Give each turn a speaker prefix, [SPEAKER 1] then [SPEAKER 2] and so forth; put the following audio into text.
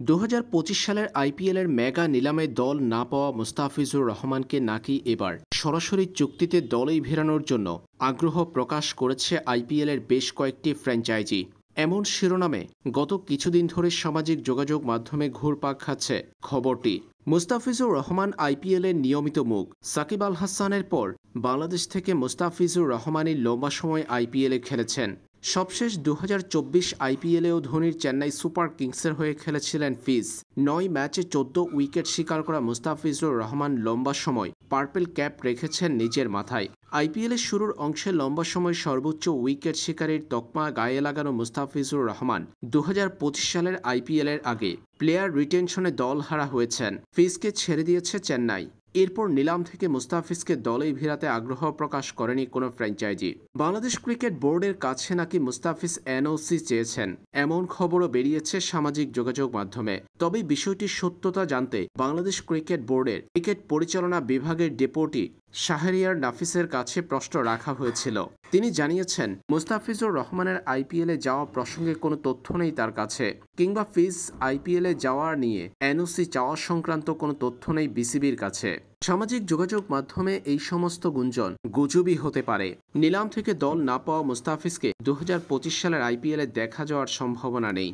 [SPEAKER 1] ২০২৫ সালের আইপিএলের মেগা নিলামে দল না পাওয়া মুস্তাফিজুর রহমানকে নাকি এবার সরাসরি চুক্তিতে দলেই ফেরানোর জন্য আগ্রহ প্রকাশ করেছে আইপিএলের বেশ কয়েকটি ফ্র্যাঞ্চাইজি। এমন শিরোনামে গত কিছুদিন ধরে সামাজিক যোগাযোগ মাধ্যমে ঘুরপাক খাচ্ছে খবরটি। মুস্তাফিজুর রহমান আইপিএলের নিয়মিত মুখ। সাকিব আল হাসানের পর বাংলাদেশ থেকে মুস্তাফিজুর রহমানই লম্বা সময় আইপিএলে খেলেছেন। সবশেষ ২০২৪ আইপিএলেও ধোনির চেন্নাই সুপার কিংসের হয়ে খেলেছিলেন ফিজ। ৯ ম্যাচে ১৪ উইকেট শিকার করা মুস্তাফিজুর রহমান লম্বা সময় পার্পেল ক্যাপ রেখেছেন নিজের মাথায়। আইপিএলের শুরুর অংশে লম্বা সময় সর্বোচ্চ উইকেট শিকারীর তকমা গায়ে লাগানো মুস্তাফিজুর রহমান ২০২৫ সালের আইপিএলের আগে প্লেয়ার রিটেনশনে দল হারা হয়েছেন। ফিজকে ছেড়ে দিয়েছে চেন্নাই। এরপর নিলাম থেকে মুস্তাফিজকে দলেই ফেরাতে আগ্রহ প্রকাশ করেনি কোনো ফ্র্যাঞ্চাইজি। বাংলাদেশ ক্রিকেট বোর্ডের কাছে নাকি মুস্তাফিজ এনওসি চেয়েছেন, এমন খবরও বেরিয়েছে সামাজিক যোগাযোগ মাধ্যমে। তবে বিষয়টির সত্যতা জানতে বাংলাদেশ ক্রিকেট বোর্ডের ক্রিকেট পরিচালনা বিভাগের ডেপুটি শাহরিয়ার নাফিসের কাছে প্রশ্ন রাখা হয়েছিল। তিনি জানিয়েছেন, মুস্তাফিজুর রহমানের আইপিএলে যাওয়া প্রসঙ্গে কোনো তথ্য নেই তার কাছে, কিংবা ফিজ আইপিএলে যাওয়ার নিয়ে এনওসি চাওয়া সংক্রান্ত কোনো তথ্য নেই বিসিবির কাছে। সামাজিক যোগাযোগ মাধ্যমে এই সমস্ত গুঞ্জন গুজবই হতে পারে। নিলাম থেকে দল না পাওয়া মুস্তাফিজকে ২০২৫ সালের আইপিএলে দেখা যাওয়ার সম্ভাবনা নেই।